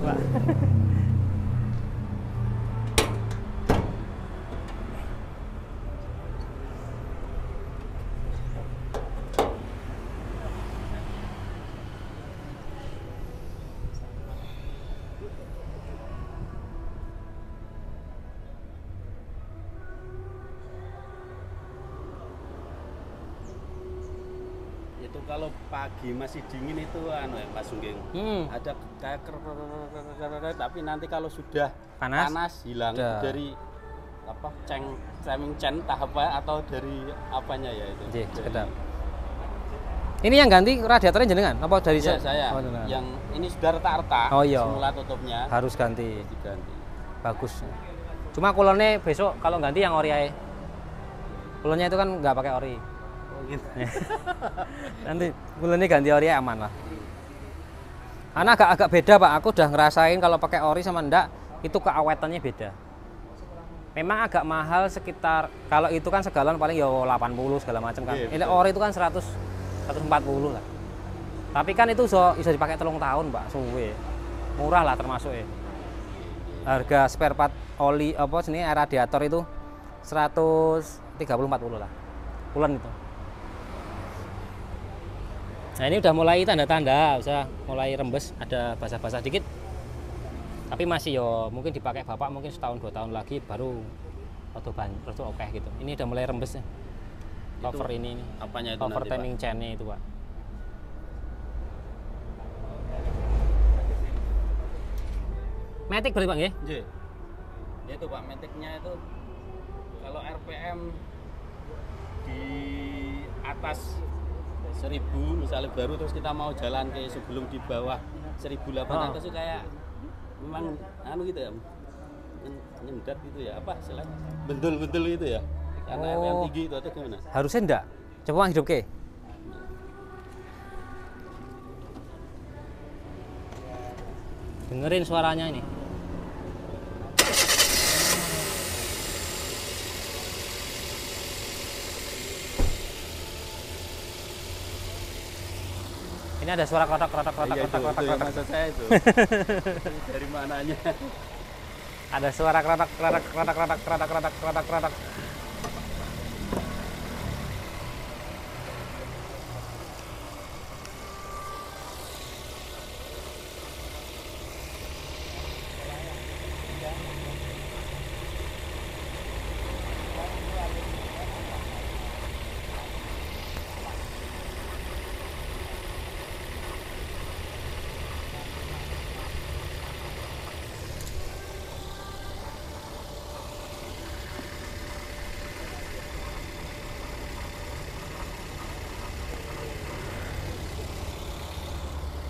Pak. Itu kalau pagi masih dingin itu anu ya Mas Sungging. Ada kayak tapi nanti kalau sudah panas hilang dari apa ceming entah apa atau dari apanya ya itu. Sekedap. Ini yang ganti radiatornya jenengan apa dari saya? Yang ini sudah retak-retak. Semula tutupnya. Harus ganti. Diganti. Bagus. Cuma kulonnya besok kalau ganti yang ori aja. Kulonnya itu kan nggak pakai ori. Gitu. Nanti kulonnya ganti ori aman lah. Karena agak beda Pak. Aku udah ngerasain kalau pakai ori sama enggak itu keawetannya beda. Memang agak mahal sekitar kalau itu kan segalon paling ya 80 segala macam kan. Ini ori itu kan 140 lah. Tapi kan itu bisa dipakai 3 tahun Pak, suwe. Murah lah termasuk ya. Harga spare part oli apa sini radiator itu 130-40 lah. Kulon itu. Nah ini udah mulai tanda-tanda, bisa mulai rembes, ada basah-basah dikit. Tapi masih yo mungkin dipakai bapak mungkin setahun 2 tahun lagi baru atau oke gitu. Ini udah mulai rembes ya. Cover ini apanya itu cover nanti, timing chain-nya itu Pak. Matic berarti Pak nggih? Nggih. Ya itu Pak, maticnya itu kalau RPM di atas 1000 misalnya baru terus kita mau jalan ke sebelum di bawah 1800 itu kayak memang anu gitu ya. Nyendat gitu ya, apa istilahnya? Bentul-bentul gitu ya. Karena RPM tinggi itu atau gimana? Harusnya enggak. Coba Bang hidup ke. Dengerin suaranya ini. Ini ada suara kotak. Maksud saya itu. Dari mananya? Ada suara kotak.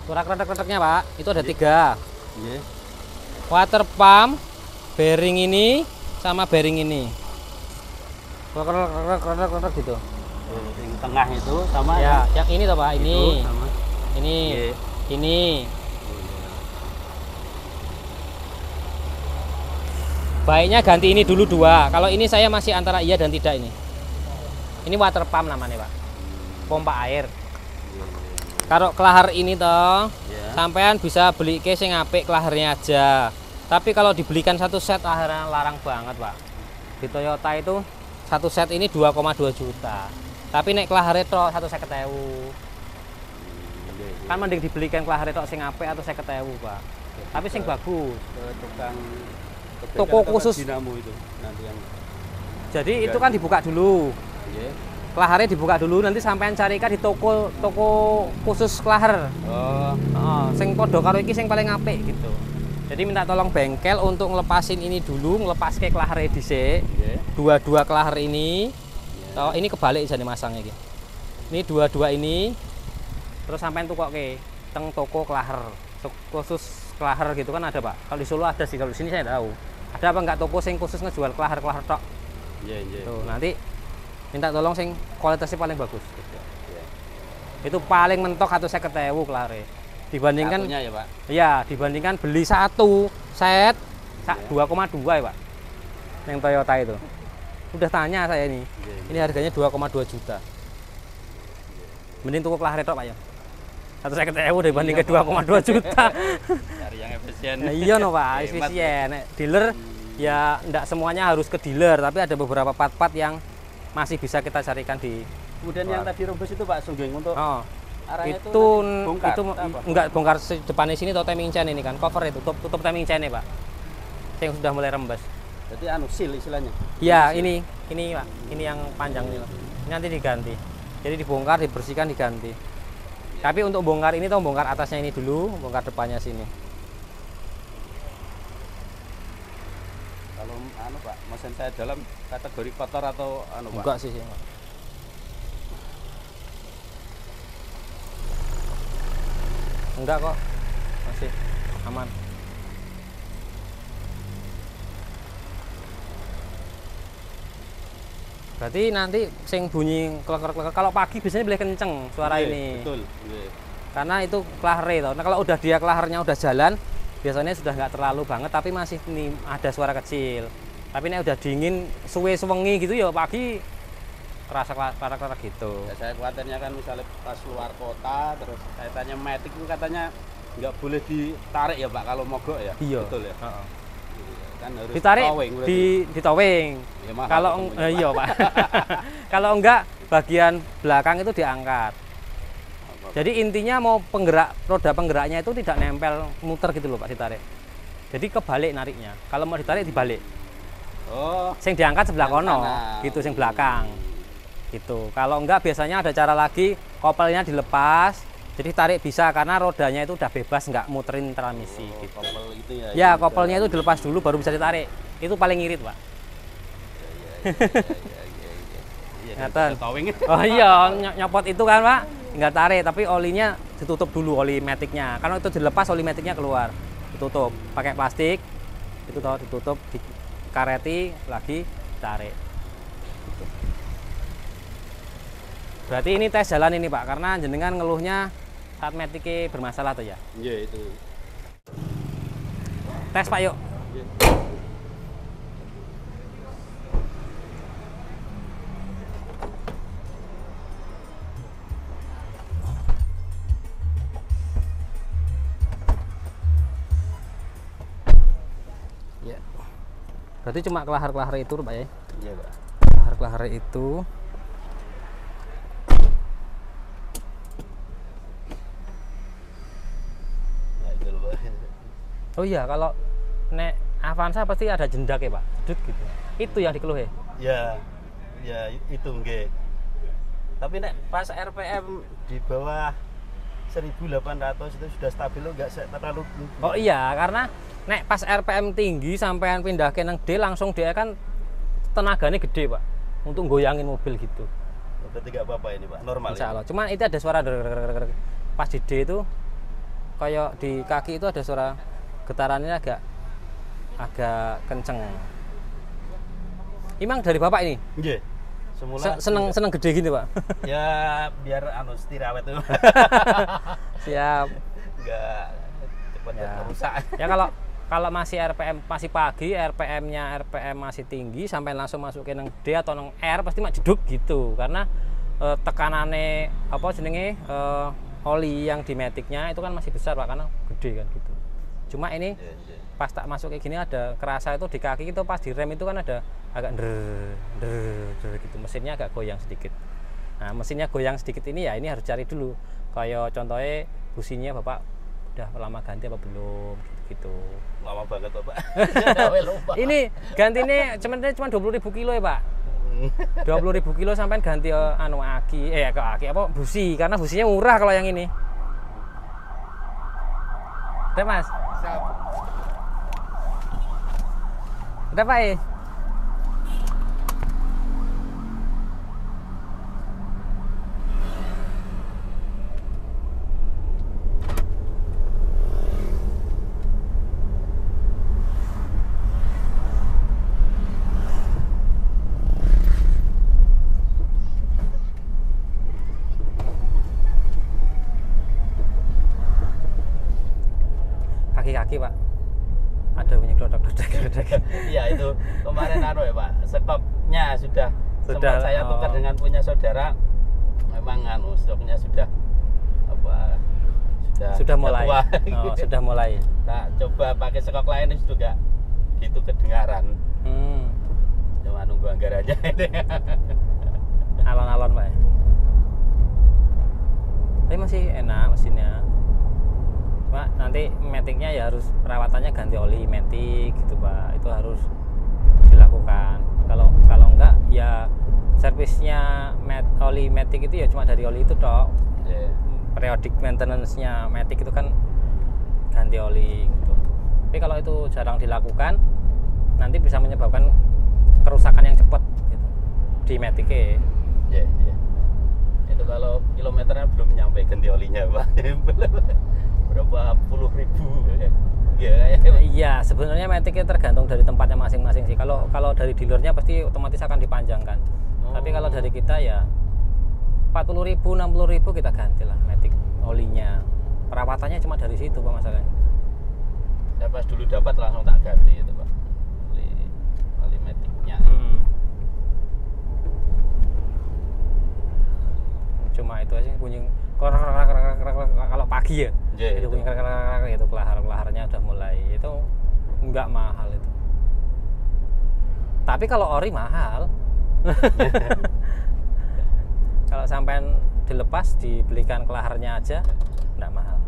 Suara kretek-kreteknya Pak, itu ada 3. Water pump, bearing ini, sama bearing ini. Kretek-kretek gitu. Yang tengah itu sama ya, yang ini toh Pak, ini. Sama. Ini. Baiknya ganti ini dulu 2. Kalau ini saya masih antara iya dan tidak ini. Ini water pump namanya Pak. Pompa air. Kalau kelahar ini toh, sampean bisa beli case yang apik kelaharnya aja. Tapi kalau dibelikan satu set akhirnya larang banget Pak. Di Toyota itu satu set ini 2,2 juta. Tapi nek kelaharnya toh 150.000. Kan mending dibelikan kelaharnya toh sing apik atau 50.000 Pak. Tapi sing bagus. Tukang toko khusus dinamo itu nanti yang. Jadi itu kan dibuka dulu. Kelaharnya dibuka dulu, nanti sampean carikan di toko khusus kelahar. Sing podo karo iki sing paling apik gitu. Jadi minta tolong bengkel untuk ngelepasin ini dulu, ngelepas ke kelaharnya dhisik. Dua kelahar ini. Ini kebalik jane masangnya iki. Ini dua ini. Terus sampean tukoke teng toko kelahar. Khusus kelahar gitu kan ada Pak. Kalau di Solo ada sih, kalau di sini saya tahu. Ada apa enggak toko sing khusus ngejual kelahar tok? Tuh, nanti minta tolong sing kualitasnya paling bagus. Itu paling mentok atau 50.000 kelare. Dibandingkan satunya ya Pak. Iya, dibandingkan beli satu set 2,2 ya Pak. Yang Toyota itu. Udah tanya saya ini. Ini harganya 2,2 juta. Mending tuku kelare tok Pak ya. 150.000 dibanding ke 2,2 juta. Cari yang efisien. Nah, iya no Pak, efisien. Dealer ya enggak semuanya harus ke dealer, tapi ada beberapa part-part yang masih bisa kita carikan di. Kemudian yang tadi rombos itu Pak Sungging untuk arahnya itu bongkar, itu enggak bongkar depannya sini atau timing chain ini kan, cover itu tutup timing chain Pak. Yang sudah mulai rembes. Jadi seal istilahnya. Iya, ini Pak. Ini yang panjang ini Pak. Ini nanti diganti. Jadi dibongkar, dibersihkan, diganti. Tapi untuk bongkar ini tuh bongkar atasnya ini dulu, bongkar depannya sini. Kalau Pak, mesin saya dalam kategori kotor atau Pak? Enggak sih Pak. Enggak kok. Masih aman. Berarti nanti sing bunyi kleker-kleker kalau pagi biasanya boleh kenceng suara ini. Betul. Karena itu klaher itu. Nah, kalau udah dia klahernya udah jalan, biasanya sudah nggak terlalu banget tapi masih nih ada suara kecil. Tapi ini udah dingin, suwe sewengi gitu ya pagi terasa klarer gitu. Ya, saya khawatirnya kan misalnya pas luar kota terus kaitannya matic itu katanya nggak boleh ditarik ya Pak kalau mogok ya. Iya. Betul ya. Kan harus ditarik di towing. Ya, kalau iya Pak. Kalau enggak bagian belakang itu diangkat. Jadi intinya mau roda penggeraknya itu tidak nempel muter gitu loh Pak ditarik. Jadi kebalik nariknya. Kalau mau ditarik dibalik. Oh. Sing diangkat sebelah kono, gitu sing belakang. Gitu. Kalau enggak biasanya ada cara lagi, kopelnya dilepas. Jadi tarik bisa karena rodanya itu udah bebas nggak muterin transmisi gitu. Kopel itu ya. Ya, kopelnya itu dilepas dulu baru bisa ditarik. Itu paling irit, Pak. Ngaten. Oh iya, nyopot itu kan, Pak. Nggak tarik, tapi olinya ditutup dulu, oli maticnya. Karena itu dilepas, oli maticnya keluar. Ditutup pakai plastik. Itu tahu ditutup, dikareti lagi, tarik. Gitu. Berarti ini tes jalan ini Pak, karena jenengan ngeluhnya saat maticnya bermasalah tuh ya? Iya itu. Tes Pak yuk. Ya. Berarti cuma kelahar-kelahar itu Pak ya? Iya Pak. Kelahar-kelahar itu. Oh iya, kalau nek Avanza pasti ada jendak ya Pak, jedut gitu. Itu yang dikeluh ya? Ya itu nggih. Tapi nek pas RPM di bawah 1.800 itu sudah stabil lo nggak terlalu. Oh iya, karena nek pas RPM tinggi sampean pindah ke nang D langsung dia kan tenaganya gede Pak, untuk goyangin mobil gitu. Berarti nggak apa-apa ini Pak, normal. Insya Allah. Cuman itu ada suara pas di D itu, kayak di kaki itu ada suara getarannya agak kenceng. Emang dari Bapak ini? Iya. Semula seneng gede gini Pak. Ya biar setir awet tuh. Siap. Enggak cepat rusak. Ya kalau masih RPM masih pagi, RPM masih tinggi sampai langsung masukin nang D atau nang R pasti mak jeduk gitu. Karena tekanannya apa jenenge oli yang di maticnya itu kan masih besar Pak, karena gede kan gitu. Cuma ini pas tak masuk kayak gini ada kerasa itu di kaki itu pas di rem itu kan ada agak der gitu, mesinnya agak goyang sedikit. Nah mesinnya goyang sedikit ini ya ini harus cari dulu. Kayak contohnya businya Bapak udah lama ganti apa belum gitu. Lama banget Bapak. Ini gantinya cuma 20.000 kilo ya Pak. 20.000 kilo sampai ganti aki apa busi, karena businya murah kalau yang ini. Udah Mas? Siap. Udah Pak ya? Kaki Pak, ada bunyi klodok-klodok. Iya itu kemarin ya Pak, stoknya sudah sempat saya tukar dengan punya saudara. Memang stoknya sudah sudah mulai. Tua. Oh, sudah mulai. Nah, coba pakai sekok lain itu juga gitu kedengaran. Cuma nunggu anggarannya ini. Alon-alon Pak ya. Tapi masih enak mesinnya. Cuma nanti metiknya ya harus perawatannya ganti oli metik gitu Pak. Itu harus dilakukan. Kalau enggak ya servisnya oli metik itu ya cuma dari oli itu toh. Yeah. Periodic maintenance-nya metik itu kan ganti oli gitu. Tapi kalau itu jarang dilakukan nanti bisa menyebabkan kerusakan yang cepat gitu di metiknya. Yeah, yeah. Itu kalau kilometernya belum nyampe ganti olinya Pak. Berapa puluh ribu ya. Iya, sebenarnya metiknya tergantung dari tempatnya masing-masing sih. Kalau dari dealernya pasti otomatis akan dipanjangkan. Tapi kalau dari kita ya 40.000, 60.000 kita ganti lah metik olinya. Perawatannya cuma dari situ Pak masalahnya. Saya pas dulu dapat langsung tak ganti itu Pak. Oli metiknya. Cuma itu aja bunyi kalau pagi ya. Yeah, itu bunyi itu kelahar-kelaharnya udah mulai. Itu enggak mahal itu. Tapi kalau ori mahal. Kalau sampai dilepas dibelikan kelaharnya aja enggak mahal.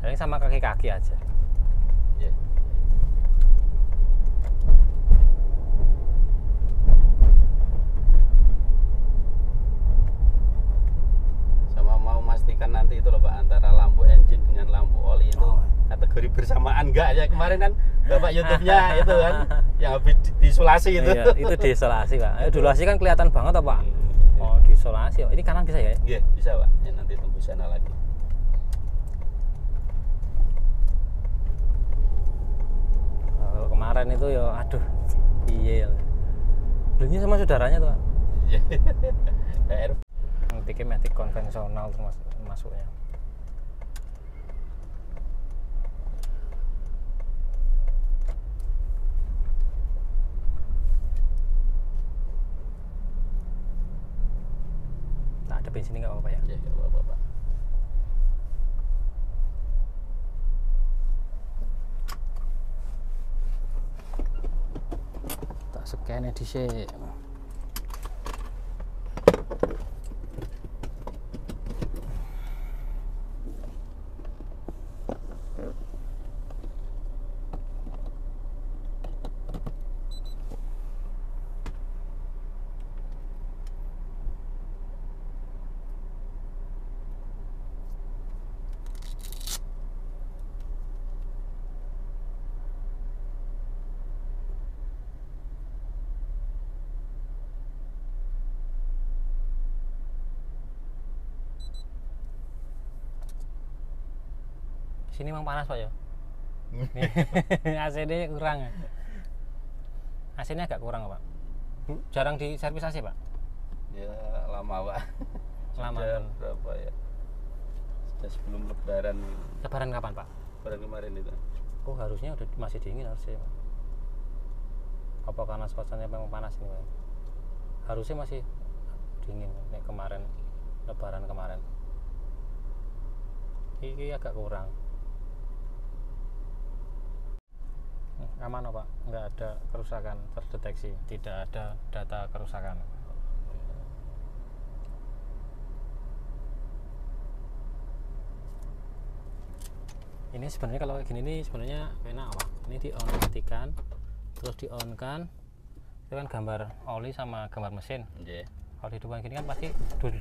Ini sama kaki-kaki aja. Yeah. Sama mau pastikan nanti itu loh Pak antara lampu engine dengan lampu oli itu kategori bersamaan enggak ya kemarin kan Bapak YouTube-nya itu kan yang habis diisolasi itu. Iya, itu diisolasi Pak. Diisolasi kan kelihatan banget toh Pak. Oh, diisolasi. Oh, ini kanan bisa ya? Iya, bisa Pak. Ya, nanti tunggu sana lagi. Kalau kemarin itu ya aduh. Iya. Belinya sama saudaranya tuh Pak. Iya. Metiknya metik konvensional masuknya. Tak ada bensin nggak apa-apa ya? Ya, nggak apa-apa Pak. Tak scan di sini. Sini memang panas Pak ya. AC-nya kurang ya. AC-nya agak kurang Pak. Jarang di servis AC Pak. Ya lama Pak. Lama Sudah kan. berapa ya? Sudah sebelum Lebaran. Lebaran kapan Pak? Lebaran kemarin itu. Oh harusnya udah masih dingin harusnya Pak. Apa karena suasananya memang panas ini Pak? Harusnya masih dingin nek kemarin Lebaran kemarin. Ini agak kurang. Aman Pak, nggak ada kerusakan terdeteksi, tidak ada data kerusakan. Ini sebenarnya kalau gini nih sebenarnya enak Pak. Ini di on matikan, terus di on kan, itu kan gambar oli sama gambar mesin. Yeah. Kalau di depan gini kan pasti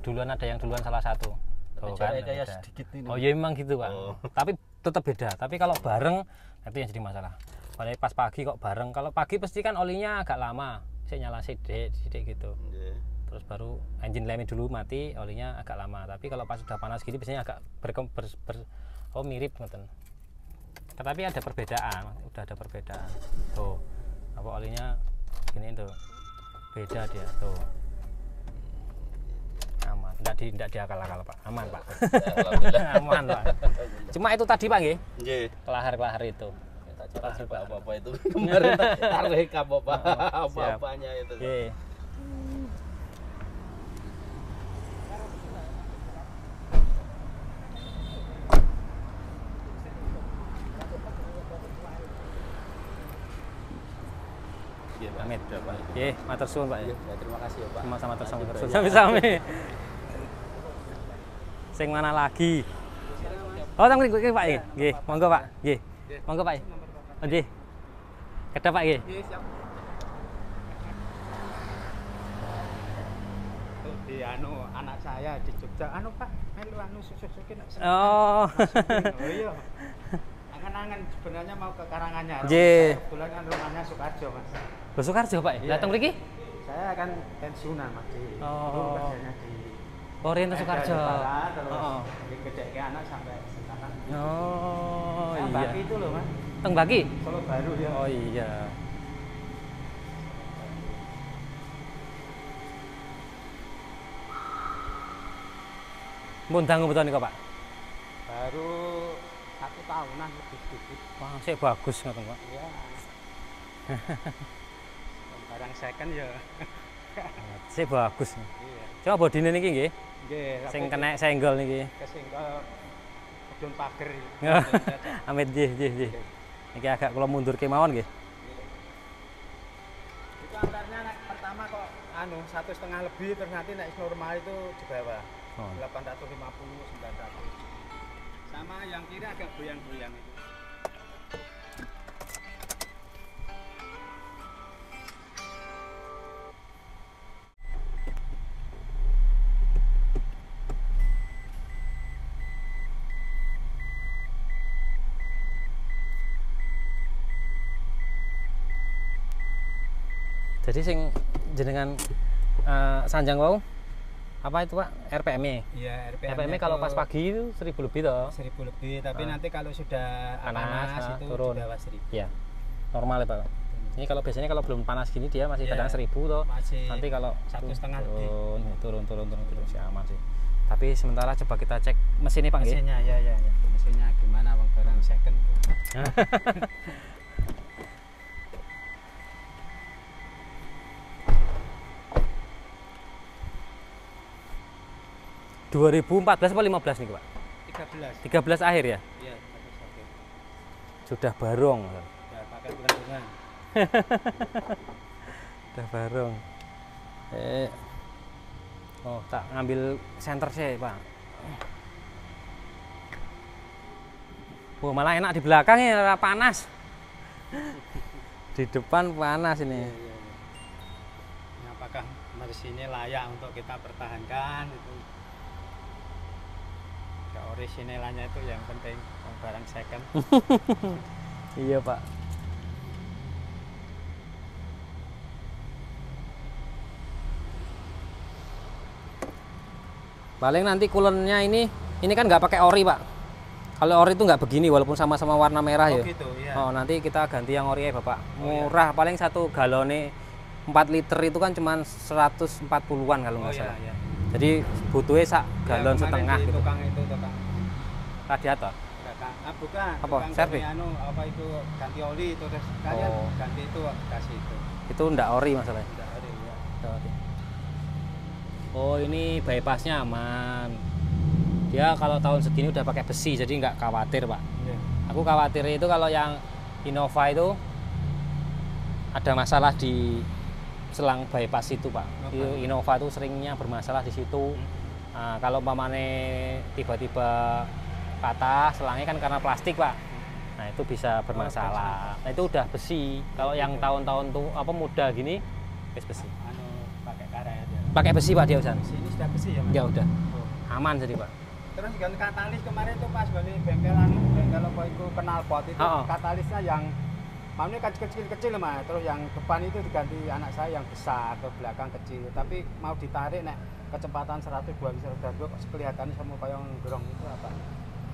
duluan ada yang duluan salah satu. Tapi kan, kayak sedikit ini. oh ya memang gitu Pak. Tapi tetap beda. Tapi kalau bareng itu yang jadi masalah. Pada pas pagi kok bareng. Kalau pagi pasti kan olinya agak lama. Saya nyala sidik gitu. Yeah. Terus baru engine lemnya dulu mati, olinya agak lama. Tapi kalau pas sudah panas gini biasanya agak mirip ngeten. Tetapi ada perbedaan, udah ada perbedaan. Tuh, apa olinya gini tuh. Beda dia tuh. Aman, enggak diakal-akal Pak. Aman Pak. Alhamdulillah. Aman Pak. Cuma itu tadi Pak nggih. Nggih. Kelahar-kelahar itu. apa itu kemarin tarik apa-apanya itu. Oke. Amit. Nggih, matur suwun Pak. Ya, terima kasih ya Pak. Sama-sama terus sami-sami. Sing mana lagi? Oh, tang mriki Pak nggih. Nggih, monggo Pak. Nggih. Monggo Pak. Oh, nggih. Kedah Pak nggih. Nggih, siap. Di anak saya di Jogja Pak, melu susukin. Oh. Oh iya. Angan-angan sebenarnya mau ke Karanganyar. Nggih. Kebetulan kan rumahnya Sukarjo, Mas. Lho Sukarjo Pak. Datang mriki? Saya akan pensiunan, Mas. Oh. Kerjanya di Orientasi Sukarjo. Terus gede-gede anak sampai sekarang. Oh, iya. Baki itu loh, Mas. Teng Baki? Solo Baru ya. Oh iya. Mundang betul nih Pak? Baru 1 tahunan lebih sedikit. Wah, sih bagus ngoten Pak. Iya. Barang second ya. Sih bagus. Iya. Coba bodine niki nggih. Nggih. Sing kena senggol niki. Kesenggol kedun pager. Amit nggih. Niki agak kula mundur kemawon nggih. Itu antaranya pertama kok 1,5 lebih, terus nanti naik normal itu di bawah. Oh. 850, 900. Sama yang kiri agak goyang-goyang itu. Jadi sing jenengan sanjang wau apa itu Pak? RPM-nya? Iya, RPM-nya kalau pas pagi itu 1000 lebih toh. 1000 lebih, tapi nanti kalau sudah panas itu turun. di bawah 1000. Iya. Normal ya Pak. Ini kalau biasanya kalau belum panas gini dia masih kadang 1000 toh. Masih Nanti kalau 1,5 lebih. Turun sih aman sih. Tapi sementara coba kita cek mesinnya Pak nggih. Mesinnya ya. Mesinnya gimana Bang, barang second tuh. 2014 atau 15 nih Pak? 13. 13 akhir ya? Iya, 13 akhir. Sudah barong. Ya, pakai bulan-bulan. Sudah barong. Oh, tak ngambil senter sih Pak. Oh, malah enak di belakang ya, panas. Di depan panas ini. Iya. Nah, apakah mesin ini layak untuk kita pertahankan itu? Orisinilnya itu yang penting, barang second. Iya Pak. Paling nanti kulennya ini kan nggak pakai ori Pak. Kalau ori itu nggak begini walaupun sama-sama warna merah ya. Gitu, iya. Oh nanti kita ganti yang ori ya Bapak. Murah, paling 1 galone 4 liter itu kan cuma 140-an kalau nggak salah. Iya. Jadi butuhnya sak galon setengah gitu. Tukang Radiator? Bukan. Apa? Servis? Apa itu ganti oli itu terus kalian ganti itu kasih itu. Itu ndak ori masalahnya. Ndak ori ya. Oh ini bypassnya aman. Dia kalau tahun segini udah pakai besi jadi nggak khawatir Pak. Iya. Aku khawatir itu kalau yang Innova itu ada masalah di selang bypass itu Pak. Innova itu seringnya bermasalah di situ. Nah, kalau umpamane tiba-tiba patah selangnya kan karena plastik Pak. Nah itu bisa bermasalah. Nah itu udah besi. Kalau yang tahun-tahun tuh apa muda gini, besi. Pakai karet ya. Pakai besi Pak dia Usan. Ini sudah besi ya Mas? Ya udah. Aman jadi Pak. Terus ganti katalis kemarin tuh pas beli bengkel apa itu knalpot itu katalisnya yang maunya kecil-kecil Mas. Terus yang depan itu diganti anak saya yang besar, ke belakang kecil. Tapi mau ditarik nek kecepatan 102 kok kelihatannya sama kayak gerong itu apa?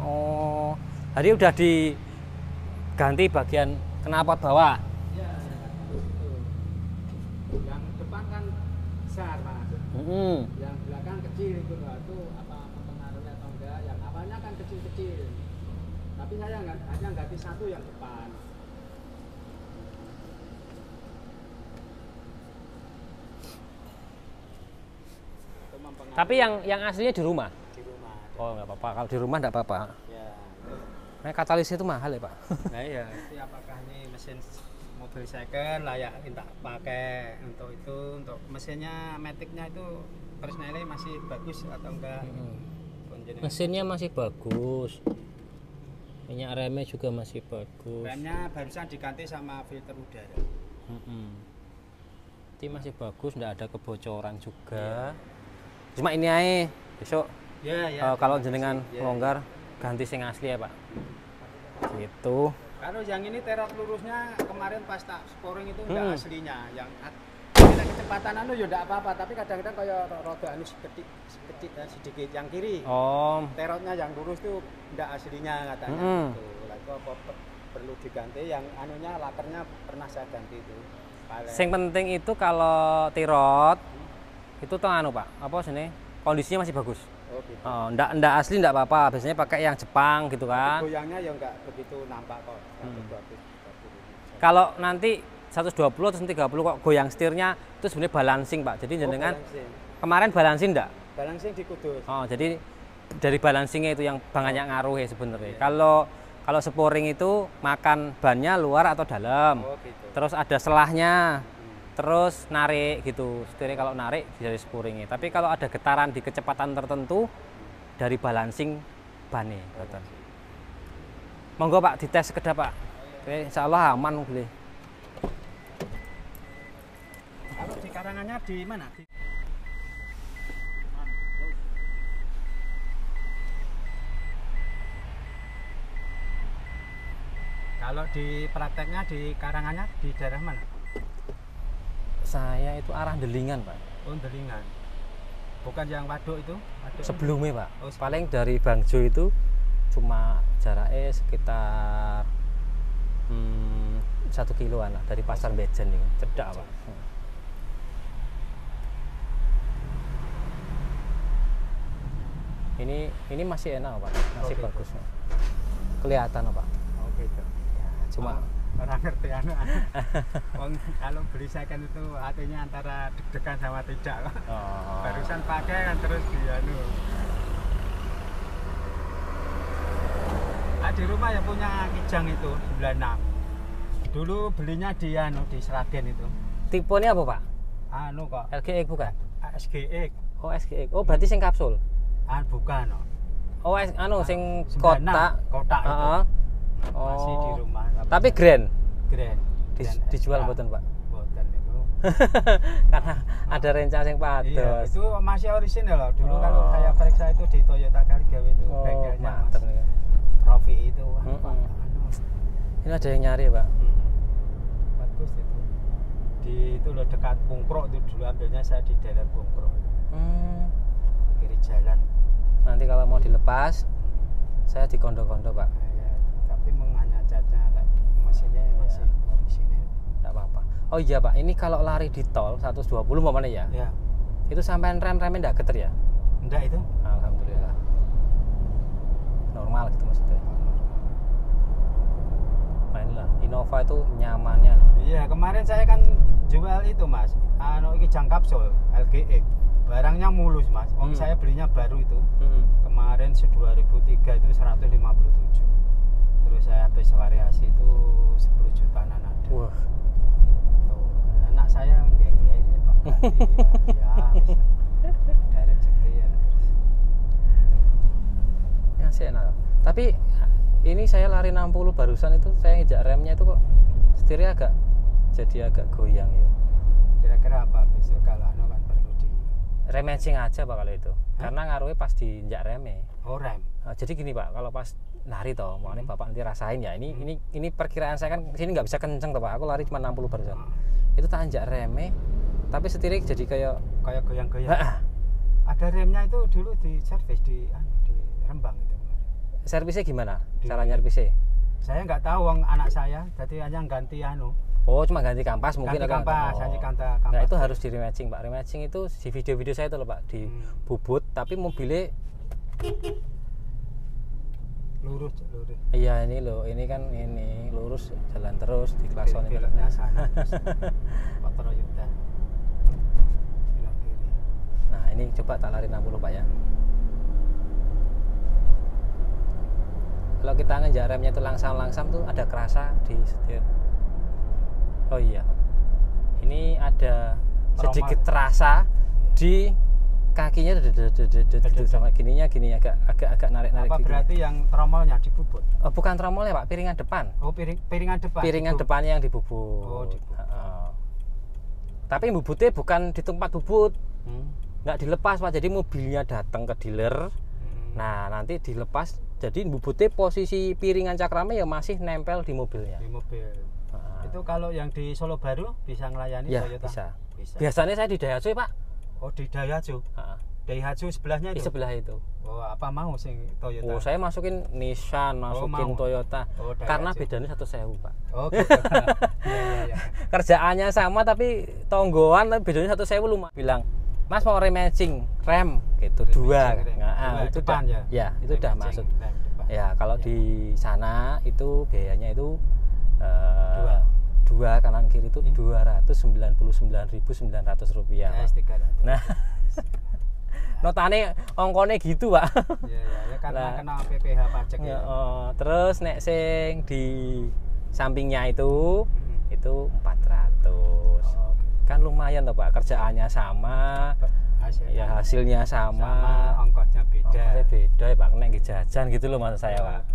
Oh, jadi udah diganti bagian knalpot bawah. Iya. Yang depan kan besar Mas. Yang belakang kecil itu apa pengaruhnya atau enggak? Yang awalnya kan kecil-kecil. Tapi saya hanya ganti satu yang depan. Tapi yang aslinya di rumah? Di rumah. Oh nggak apa-apa, kalau di rumah nggak apa-apa. Ya. Nah, katalis itu mahal ya Pak? Nah iya, itu apakah ini mesin mobil second layak minta pakai untuk itu, untuk mesinnya Matic-nya itu personelnya masih bagus atau enggak? Mesinnya masih bagus, minyak remnya juga masih bagus. Remnya barusan diganti sama filter udara. Ini masih bagus, nggak ada kebocoran juga. Cuma ini aja besok. Kalau jenengan longgar ganti sing asli ya Pak. Gitu. Kalau yang ini terap lurusnya kemarin pas tak sporing itu enggak aslinya, yang kecepatan anu ya enggak apa-apa, tapi kadang-kadang kayak roda anu sedikit yang kiri. Oh. Terotnya yang lurus tuh enggak aslinya katanya. Gitu. Lalu apa perlu diganti, yang anunya lakernya pernah saya ganti itu. Yang penting itu kalau tirot itu tuh anu Pak, apa sini kondisinya masih bagus. Oh gitu. Enggak asli enggak apa-apa, biasanya pakai yang Jepang gitu kan. Goyangnya ya enggak begitu nampak kok. Kalau nanti 120 atau 130 kok goyang setirnya itu sebenarnya balancing Pak. Jadi jenengan kemarin balancing enggak? Balancing di Kudus. Oh, jadi dari balancingnya itu yang banyak ngaruh ya sebenarnya. Kalau sporing itu makan bannya luar atau dalam. Oh gitu. Terus ada selahnya. Terus narik gitu, setirnya kalau narik dari sporingnya. Tapi kalau ada getaran di kecepatan tertentu dari balancing bannya. Monggo Pak dites sekedap Pak. Oke, insya Allah aman boleh. Kalau di karangannya di mana? Kalau di prakteknya di karangannya di daerah mana? Saya itu arah Delingan Pak. Oh Delingan. Bukan yang Waduk itu? Waduk sebelumnya Pak. Oh, paling dari Bangjo itu cuma jaraknya sekitar 1 kiloan lah dari Pasar Bejen nih. Cedak Pak. Ini masih enak Pak, masih bagus. Kelihatan Pak. Oh gitu. Ya, cuma orang ngerti anu. Kalau beli second itu artinya antara deg-degan sama tidak. Barusan pakai kan terus di anu. Di rumah yang punya Kijang itu 96. Dulu belinya di anu di Sragen itu. Tipenya apa Pak? Anu kok. LGX bukan? SGX. Oh SGX. Oh berarti sing kapsul. Bukan. Oh anu sing kotak. Kotak itu. Masih di rumah. Tapi grand. Dijual mboten Pak? Mboten itu. Karena ada rencana yang pados. Iya, itu masih orisinal loh. Dulu kalau saya periksa itu di Toyota Kaligawe itu bengkelnya Mas Rofi itu. Ini ada yang nyari Pak. Bagus itu. Di itu loh dekat Pungkrok itu dulu ambilnya saya di daerah Pungkrok. Kiri jalan. Nanti kalau mau dilepas saya di kondo-kondo Pak. Tapi hanya catnya mesinnya masih orisinil. Enggak apa-apa. Oh iya Pak, ini kalau lari di tol 120 mana ya? Ya. Itu sampai rem-remnya enggak geter ya? Enggak itu. Alhamdulillah. Normal gitu maksudnya. Mainlah Innova itu nyamannya. Iya, kemarin saya kan jual itu Mas. Kijang kapsul LGX. Barangnya mulus Mas. Saya belinya baru itu. Kemarin 2003 itu 157. Terus saya habis variasi itu 10 jutaan ada. Wah. Tuh, anak saya enggak ini Pak. Ya, ada rezeki ya. Ya sih enak. Tapi ini saya lari 60 barusan itu saya injak remnya itu kok setirnya agak goyang ya. Kira-kira apa besok kalau anu kan perlu di rematching aja Pak kalau itu. Karena ngaruhnya pas diinjak remnya. Oh rem. Jadi gini Pak, kalau pas lari toh, makanya Bapak nanti rasain ya. Ini perkiraan saya kan sini nggak bisa kenceng toh Pak. Aku lari cuma 60 barusan. Itu tak injak remnya, tapi setirnya jadi kayak goyang-goyang. Ada remnya itu dulu di servis di Rembang itu. Servisnya gimana? Cara nyervisnya? Saya nggak tahu anak saya, jadi hanya ganti anu. Oh, cuma ganti kampas mungkin. Ganti kampas, hanya kampas. Nah, itu harus di rematching, Pak. Rematching itu di video-video saya itu loh, Pak, di bubut, tapi mobilnya lurus. Iya, ini loh, ini kan ini lurus jalan terus di klakson ini. Beloknya sana. Motor Yuda. Belok kiri. Nah, ini coba tak lari 60 Pak ya. Kalau kita nginjak remnya itu langsam-langsam tuh ada kerasa di setir. Oh iya, ini ada sedikit terasa di kakinya sama gininya gini agak narik-narik. Apa berarti yang tromolnya dibubut? Oh, bukan tromolnya Pak, piringan depan. Oh, piringan depan. Piringan depannya yang dibubut. Oh, dibubut. Tapi bubutnya bukan di tempat bubut. Nggak dilepas Pak, jadi mobilnya datang ke dealer. Nah, nanti dilepas. Jadi bubutnya posisi piringan cakramnya ya masih nempel di mobilnya. Di mobil. Itu kalau yang di Solo Baru bisa ngelayani ya, Toyota? Bisa. Biasanya saya di Daihatsu Pak. Oh, di Daihatsu. Daihatsu sebelahnya itu? Di sebelah itu. Oh, apa mau sing Toyota? Oh, saya masukin Nissan, masukin Toyota. Oh, karena bedanya 1.000 Pak. Oh, gitu. Ya. Kerjaannya sama tapi tonggoan tapi bedanya 1.000 lumayan. Bilang, Mas mau rematching rem gitu dua. Nah, itu depan, udah, ya itu udah masuk. Ya kalau di sana itu biayanya itu dua kanan kiri itu 299.900 rupiah. Nah, notane ongkone gitu Pak. Ya karena kena PPh pajak ya. Terus nek sing di sampingnya itu 400. Kan lumayan toh Pak, kerjaannya sama, hasilnya sama, ongkosnya beda. Beda ya Pak, kena jajan gitu loh maksud saya Pak.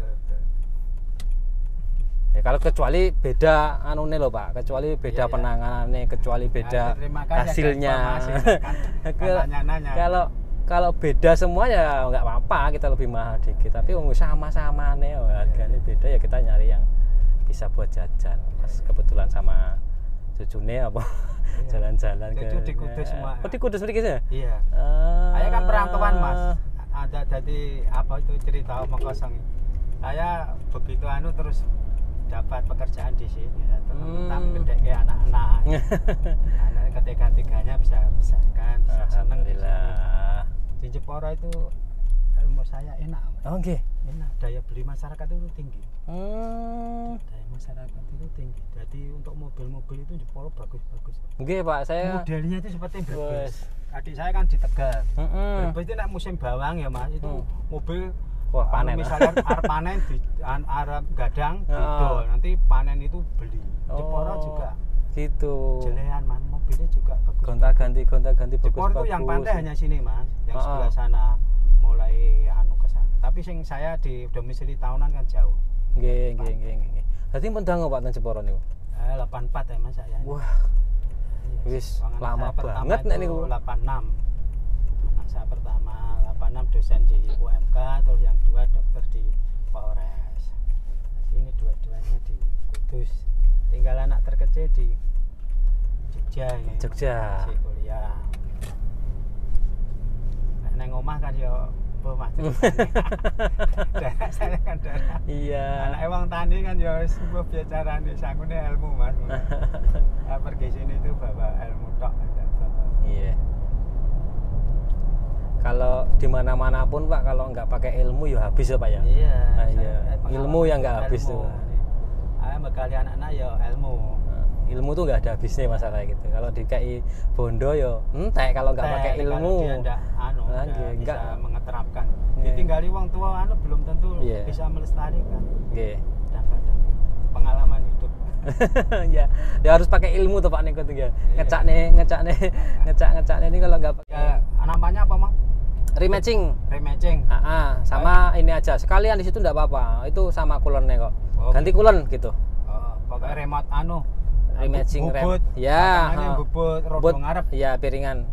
Ya kalau kecuali beda anune loh Pak, kecuali beda penanganannya, kecuali beda hasilnya. Kalau beda semua ya nggak apa-apa, kita lebih mahal dikit. Tapi sama-sama nih harganya beda ya kita nyari yang bisa buat jajan. Pas kebetulan sama cucune apa jalan-jalan ke di Kudus semua. Oh di Kudus sedikit ya? Iya. Saya kan perantauan Mas. Ada jadi apa itu cerita omong kosong. Saya begitu terus dapat pekerjaan di sini ya, tentang gede kayak anak-anak. Anak ketiga-tiganya bisa besarkan, bisa seneng. Alhamdulillah. Di Jepara itu ilmu saya enak. Oh, okay. Enak, daya beli masyarakat itu tinggi. Daya masyarakat itu tinggi. Jadi untuk mobil-mobil itu Jepara bagus-bagus. Oke Pak, saya modelnya itu seperti Brebes. Adik saya kan di Tegal. Brebes itu nak musim bawang ya Mas, itu mobil wah panen. Misalnya arep panen di arep gadang didol, nanti panen itu beli. Jepara juga gitu. Jelean Mas, mobilnya juga bagus. Gonta-ganti bagus. Jepara itu yang pantai hanya sini Mas, yang sebelah sana mulai ke sana. Tapi sing saya di domisili tahunan kan jauh. Nggih. Dadi mendang Pak nang Jepara niku. 84 ya Mas saya. Wah. Wis lama banget nek niku. 86. Anak saya pertama 86 dosen di UMK, terus yang dua dokter di Polres. Ini dua-duanya di Kudus. Tinggal anak terkecil di Jogja ini. Jogja. Masih kuliah. Neng omah kan ya Mas. Daerah saya kan daerah. Iya. Anak ewang tani kan ya wis bicarane sangune ilmu Mas. Pergi sini itu bawa ilmu tok. Iya. Kalau di mana-mana pun Pak, kalau nggak pakai ilmu ya habis ya Pak ya. Iya. Nah, iya. Ilmu yang nggak habis tuh. Bekali anak-anak ya ilmu. Ilmu tuh nggak ada habisnya masalah gitu. Kalau DKI bondo ya entek kalau nggak pakai ilmu. Dia nggak mengeterapkan. Ditinggali wong tua belum tentu bisa melestarikan. Kadang-kadang pengalaman hidup. ya harus pakai ilmu tuh Pak nih ya. Ngecak ini kalau nggak pakai. Namanya apa Mang? Rematching. Sama ini aja. Sekalian di situ enggak apa-apa. Itu sama kulennya kok. Ganti kulen gitu. Pakai remote rematching rem. Ya, bubut rodo ngarep. Ya, piringan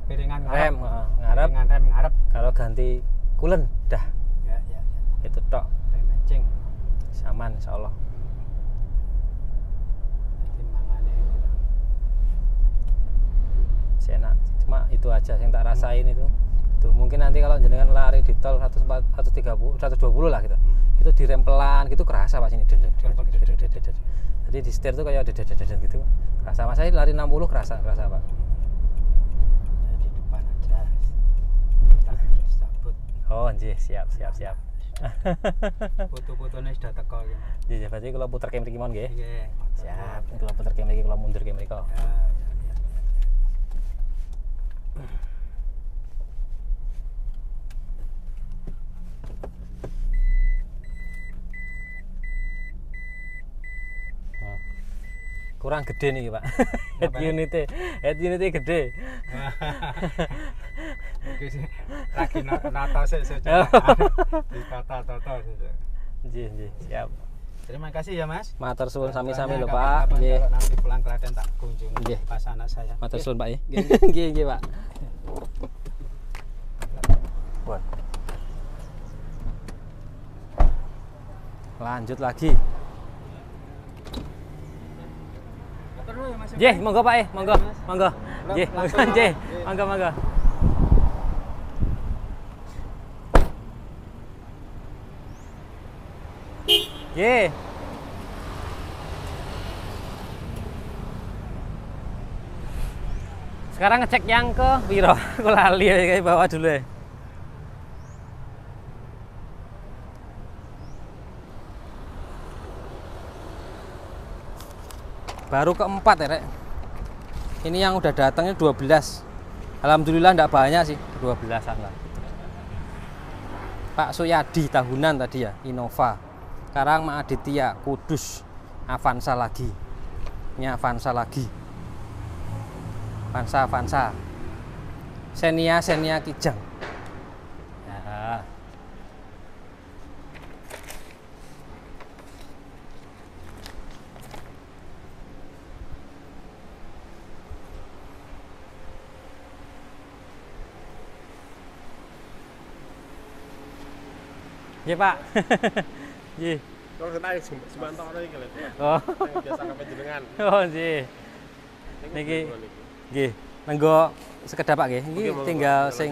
rem ngarep. ngarep. Kalau ganti kulen dah. Ya. Itu tok. Rematching. Aman insyaallah. Enak. Cuma itu aja yang tak rasain itu. Tuh, mungkin nanti kalau jenengan lari di tol 120 lah gitu. Itu direm pelan gitu kerasa Pak sini. Jadi di setir tuh kayak gitu. Kerasa Mas saya lari 60 kerasa Pak. Di depan aja. Terus cabut. Oh, nggih, siap. Foto-fotonya sudah teko iki. Nggih, berarti kalau puter ke mriki mon nggih. Nggih. Siap. Kalau puter ke mriki, kalau mundur ke mriki. Kurang gede nih Pak. Head unitnya gede. Oke sih. Lagi nata sih dikata-tata sih. Nggih, siap. Terima kasih ya Mas. Matur suwun sami-sami lho Kapan-kapan Pak. Nggih. kalau nanti pulang Klaten tak kunjungi Nggih. pas anak saya. Matur suwun Pak ya. Nggih. Nggih, Pak. Bon. Lanjut lagi. Terus ya Mas. Nggih, monggo Pak monggo. Monggo. Nggih, nggih. Monggo. Nggih. Sekarang ngecek yang ke piro? Aku lali ya, kayak bawa dulu ya. Baru keempat ya, Rek. Ini yang udah datangnya 12. Alhamdulillah enggak banyak sih, 12-an lah. Pak Suyadi tahunan tadi ya, Innova. Sekarang Mak Aditya, Kudus, Avanza lagi. Ini Avanza lagi. Avanza. Xenia Kijang. Ya. Iya Pak. Nggih. Kalau saya Sumantono iki lho. Oh. Yang biasa sampai jenengan. Oh nggih. Niki nggih. Menggo sekedap Pak nggih. Iki tinggal sing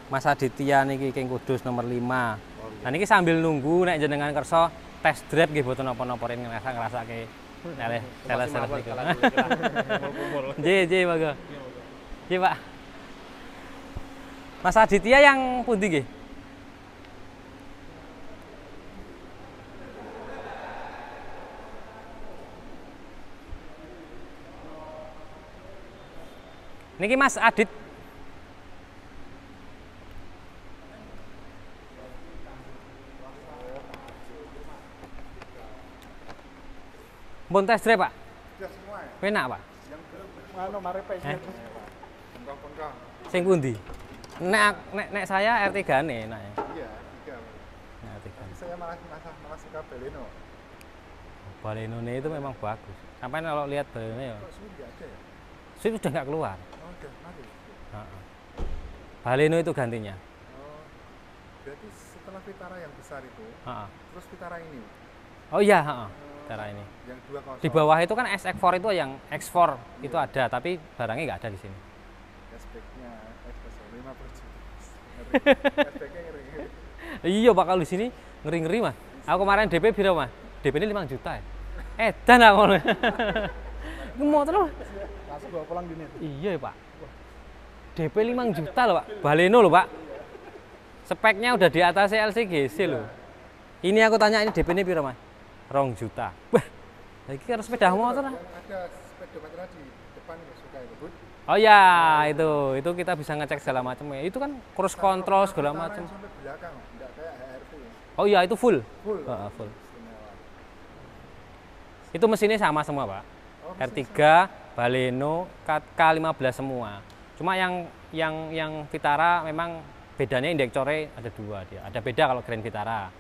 Mas Aditya niki King Kudus nomor 5. Nah niki sambil nunggu nek jenengan kersa test drive nggih boten napa-napa ring ngrasake nalih sales niku. Nggih, monggo. Nggih Pak. Mas Aditya yang pundi nggih? Niki Mas Adit. Pun tes drive, Pak? Sudah semua ya. Penak, Pak? Yang belum mari PC. Pengkong. Sing pundi? Nek saya R3 nih, enak ya. Iya, 3. Nah, R3. Saya malah suka Baleno. Baleno itu memang bagus. Sampai kalau lihat Baleno ya. Kok sudah ada ya? Sweep udah nggak keluar. Oh, udah mati. Baleno itu gantinya. Oh. Berarti setelah Vitara yang besar itu, terus Vitara ini. Oh iya, Vitara ini. Yang 2.0. Di bawah itu kan SX4 itu yang X4 itu ada, tapi barangnya nggak ada di sini. Cashback-nya X 50%. Cashback-nya ngeri-ngeri. Iya Pak, kalau di sini ngeri-ngeri Mas. Aku kemarin DP piro Mas? DP ini 5 juta ya. Edan aku. Motor Mas. Langsung bawa pulang gini. Iya Pak. DP 5 juta loh Pak. Baleno loh Pak. Speknya udah di atas LCGC loh. Ini aku tanya ini DP ini piro Mas? 2 juta. Wah. Lagi harus sepeda motor. Ada sepeda motor di depan suka itu. Oh ya, itu kita bisa ngecek segala macam ya. Itu kan cruise control segala macam. Sampai belakang, enggak kayak HRV. Oh iya, itu full. Full. Full. Itu mesinnya sama semua, Pak. Oh, R3, Baleno, K15 semua. Cuma yang Vitara memang bedanya indektornya ada 2 dia. Ada beda kalau Grand Vitara.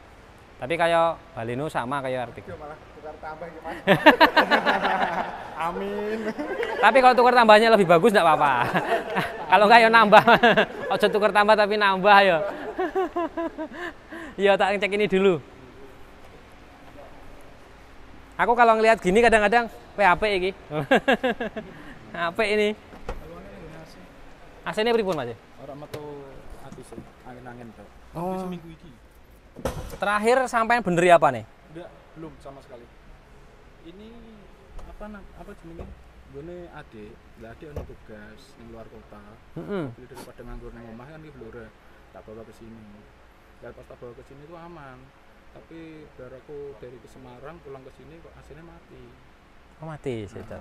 Tapi kayak Baleno sama kayak R3. Itu malah tukar tambah gimana? Amin. Tapi kalau tukar tambahnya lebih bagus enggak apa-apa. Kalau enggak ya nambah. Ojo tukar tambah tapi nambah ya. Iya, tak cek ini dulu. Aku kalau ngelihat gini kadang-kadang PHP iki. HP ini. AC-ne pripun, Mas? Ora metu ati sih, angin-angin to. Oh. Seminggu iki. Terakhir sampai beneri apa nih? Enggak, belum sama sekali. Ini apa jenenge? Gone adik, lah adik ono tugas ning luar kota. Jadi daripada nganggur nang omah kan iki blora. Tak bawa ke sini. Dan pas tak bawa ke sini itu aman. Tapi biar aku dari ke Semarang pulang ke sini kok AC-nya mati. Oh, mati sudah.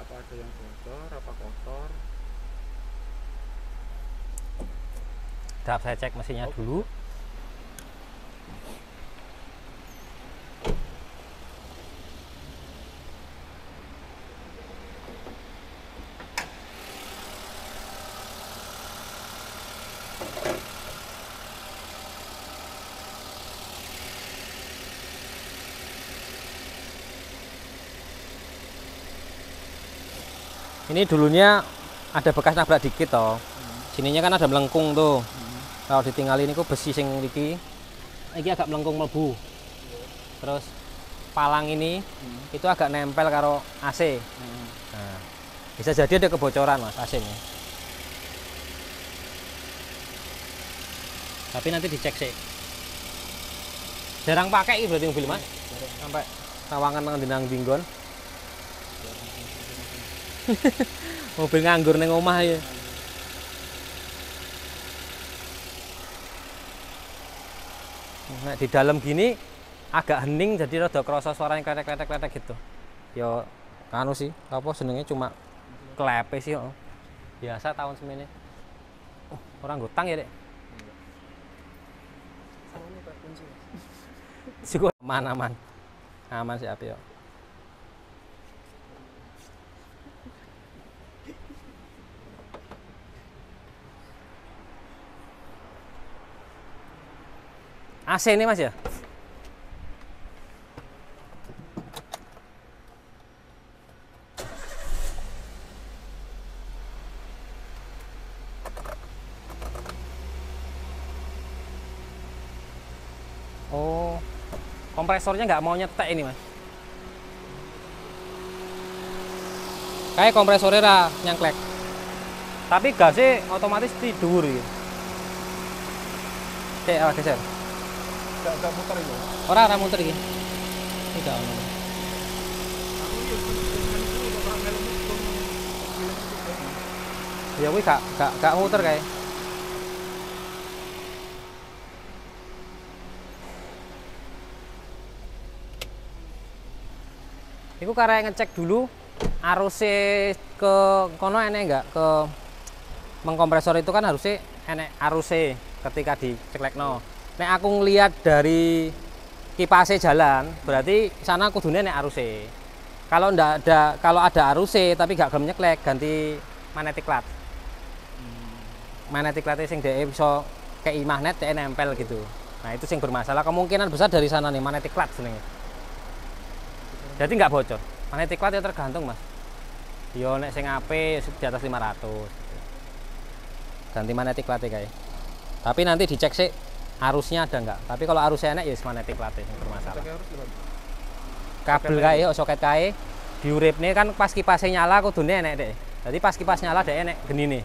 Apa ada yang bocor, apa kotor? Sedap, saya cek mesinnya dulu. Ini dulunya ada bekas nabrak dikit toh. Sininya kan ada melengkung tuh. Kalau ditinggalin ini besi sing iki. Iki agak melengkung mlebu. Terus palang ini itu agak nempel karo AC. Nah, bisa jadi ada kebocoran Mas AC-nya. Tapi nanti dicek sih. Jarang pakai ini berarti mobil Mas? Sampai Sawangan nang Dinggon. Mobil nganggur neng omah ya. Nah, di dalam gini agak hening jadi rada kerasa suaranya kletek-kletek gitu. Yo anu sih, apa senengnya cuma klepe sih. Biasa tahun semene. Orang gotang ya, Dek. Cukup aman. Aman sih api yo. AC ini Mas ya? Oh, kompresornya nggak mau nyetek ini Mas. Kayak kompresornya nyangklek. Tapi gasnya otomatis tidur gitu. Geser. Gak muter itu. Ora muter iki. Tidak ono. Ya kuwi gak muter kae. Iku karek ngecek dulu arusnya ke kono enek enggak ke mengkompresor itu kan harusnya enek arusnya ketika diceklekno. Nek aku ngelihat dari kipasnya jalan, berarti sana kudune nek arusnya. Kalau ada arusnya tapi gak gelem nyeklek, ganti magnetic plat. Magnetic plat sing dhek iso kei magnet dhek nempel gitu. Nah, itu sing bermasalah. Kemungkinan besar dari sana nih magnetic plat jenenge. Jadi nggak bocor. Magnetic plat ya tergantung, Mas. Yo nek sing AP di atas 500. Ganti magnetic plat kayak. Tapi nanti dicek sih arusnya ada enggak. Tapi kalau arusnya enak ya magnetic plat yang bermasalah. Kabel kae soket kae diuripne kan pas kipasnya nyala kudune enek deh. Jadi pas kipas nyala deh enek genine.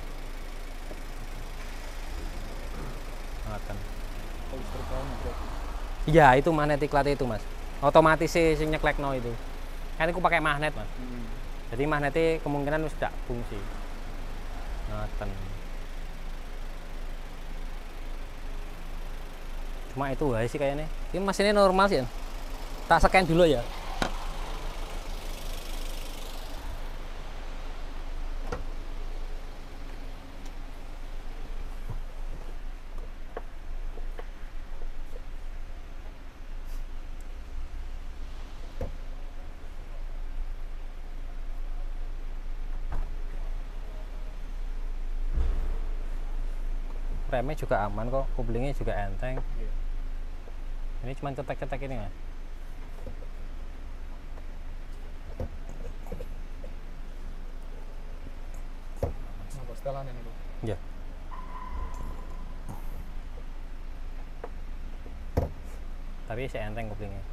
Ngoten. Iya, itu magnetic plat itu, Mas. Otomatis sih nyeklekno itu. Kan aku pakai magnet, Mas. Jadi magnetnya kemungkinan wis ndak fungsi. Ngoten. Cuma itu aja sih kayaknya. Ini mesinnya normal sih. Tak scan dulu ya. Remnya juga aman kok, couplingnya juga enteng. Ini cuma cetek-cetek ini, Mas. Apa setelan ini, Bu? Iya. Tapi si enteng couplingnya.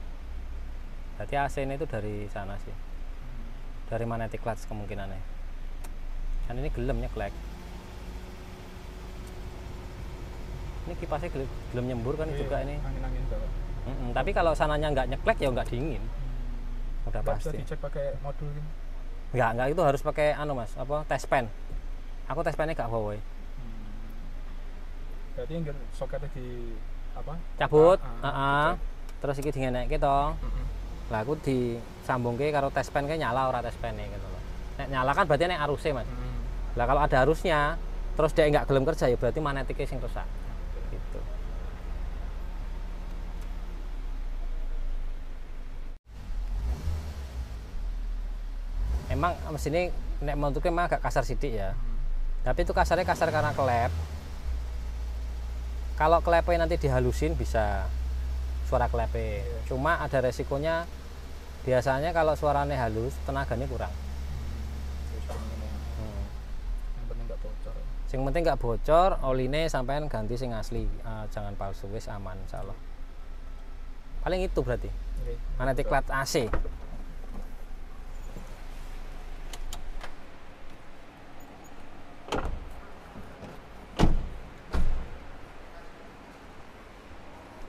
Berarti AC ini itu dari sana sih. Dari magnetic clutch kemungkinannya. Kan ini gelem nyeklek. Ini kipasnya gelem nyembur kan juga ini. Angin-angin banget. Tapi kalau sananya nggak nyeklek ya nggak dingin. Udah Nggak pasti. bisa dicek pakai modul ini. Nggak itu harus pakai anu Mas, apa test pen. Aku test pennya nggak bawa. Berarti yang soketnya di apa? Cabut, terus iki dingenekke to. Lah aku disambungke karo test pen kayak nyala ora test pennya gitu loh. Nek nyala kan berarti nek arusnya, Mas. Lah kalau ada arusnya, terus dia nggak gelem kerja ya berarti magnetiknya sing rusak. Gitu. Emang mesin ini nek bentuknya emang agak kasar sidik ya. Tapi itu kasarnya kasar karena klep. Kalau klepnya nanti dihalusin bisa suara klepnya. Cuma ada resikonya biasanya kalau suaranya halus tenaganya kurang. Sing penting nggak bocor, oline sampean ganti sing asli, jangan palsu, wis aman insyaallah. Paling itu berarti. Magnetic plat AC.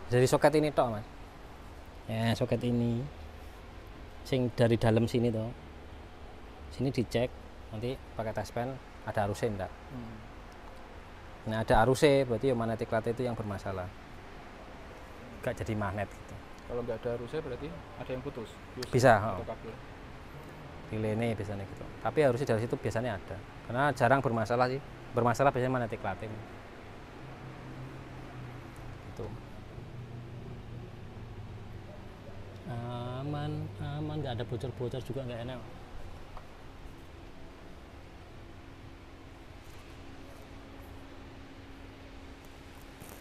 Dari soket ini tok, Mas. Ya, soket ini. Sing dari dalam sini toh. Sini dicek, nanti pakai tes pen ada arusnya enggak. Nah, ada arusnya berarti ya magnetic plat itu yang bermasalah. Enggak jadi magnet gitu. Kalau nggak ada arusnya berarti ada yang putus. Bisa, atau kabel. Relay biasanya gitu. Tapi harusnya dari situ biasanya ada. Karena jarang bermasalah sih. Bermasalah biasanya magnetic plat ini. Gitu. Aman, nggak ada bocor-bocor juga, nggak enak.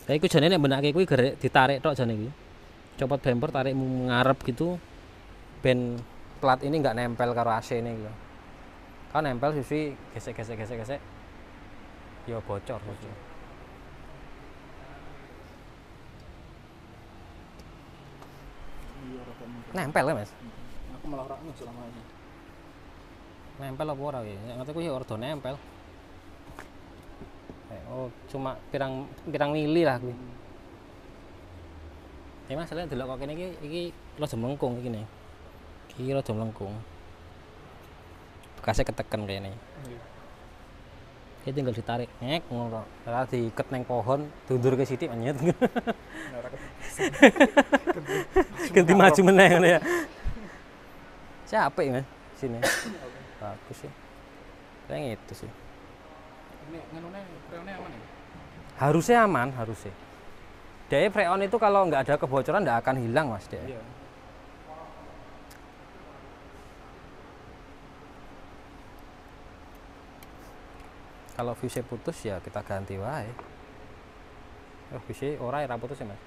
Kayak iku jane nek benake kuwi gerek ditarik tok jane iki. Copot bumper, tarik ngarep gitu. Ben plat ini nggak nempel karo AC ini gitu. Kan nempel sisi gesek. Ya bocor. Nempel ya, Mas? Aku malah ora selama ini. Nempel apa ora ya? Ngerti ku ya ordo nempel. Oh, cuma pirang mili lah kuwi. Ya masalahnya delok kok kene iki rada melengkung iki ne. Iki rada melengkung. Bekasnya keteken kayaknya. Ini tinggal ditarik, ngono. Ora diiket neng pohon, dundur ke sithik anyet. Ganti maju meneh ngono ya. Capek ya, Mas. Sini. Bagus sih. Kayak itu sih. Ini nganune freonnya aman ya? Harusnya aman, harusnya. Dia freon itu kalau nggak ada kebocoran nggak akan hilang, Mas. Dia. Iya. Kalau fuse putus ya kita ganti wae. Oh, fuse ora ya putus ya, Mas.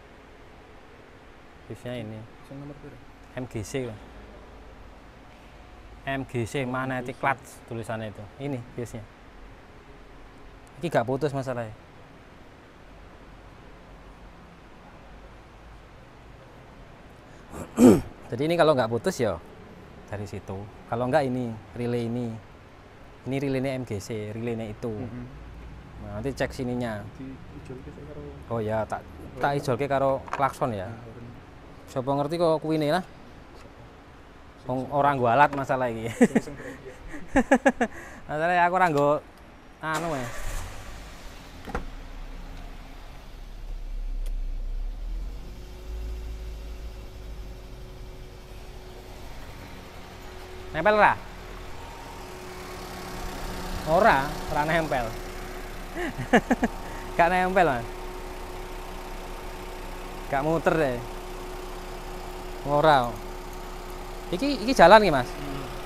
Fuse-nya ini. Yang nomor berapa? MGC kan. MGC magnetic plat tulisannya itu. Ini fuse-nya. Ini gak putus masalahnya. Jadi ini kalau nggak putus ya dari situ. Kalau nggak ini relay ini. Ini relaynya MGC, relaynya itu. Nah, nanti cek sininya. Oh ya, tak ijolke karo klakson ya. Siapa ngerti kok kuwi lah. Orang gua alat masalah iki. Masalahnya aku ora nggo anu ya. Nempel ora? Ora nempel. Gak nempel, Mas. Gak muter deh. Ora. Iki jalan nih, Mas.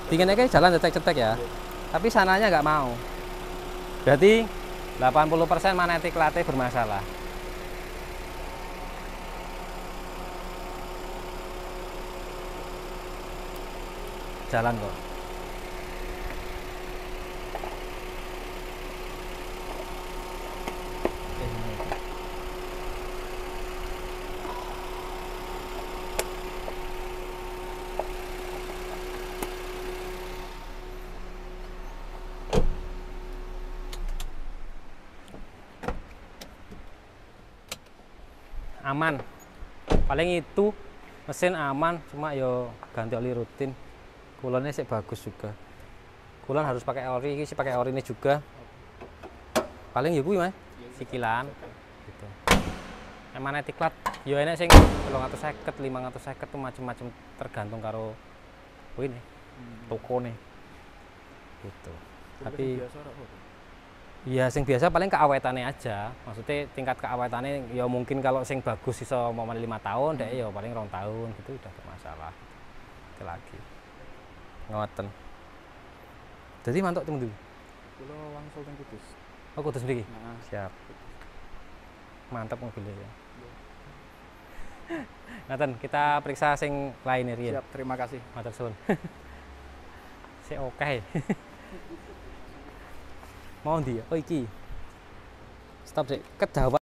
Dinginnya kayak jalan cetek-cetek ya. Tapi sananya nggak mau. Berarti 80% magnetic plate bermasalah. Jalan kok. Aman, paling itu mesin aman, cuma yo ganti oli rutin. Kulonnya sih bagus juga. Kulon harus pakai ori, ini sih pakai ori ini juga. Paling ya kuwi, Mas, sikilan gitu. Magnetic plat yo enek sing 350, 550 tuh macam-macam tergantung karo kuwi ne. Tokone. Gitu. Tapi iya, sing biasa paling keawetannya aja. Maksudnya tingkat keawetannya ya mungkin kalau sing bagus iso momen 5 tahun, dek ya paling 2 tahun gitu udah bermasalah. Itu lagi. Ngoten. Jadi mantuk temu dulu. Kula wangsul teng Kudus. Oh, Kudus mriki. Nah, siap. Mantap mobilnya ya. Ngoten, kita periksa sing lain iki. Siap, terima kasih. Matur suwun. Sik oke. Mau ndi ya? Oh iki. Stop sih, kedawan.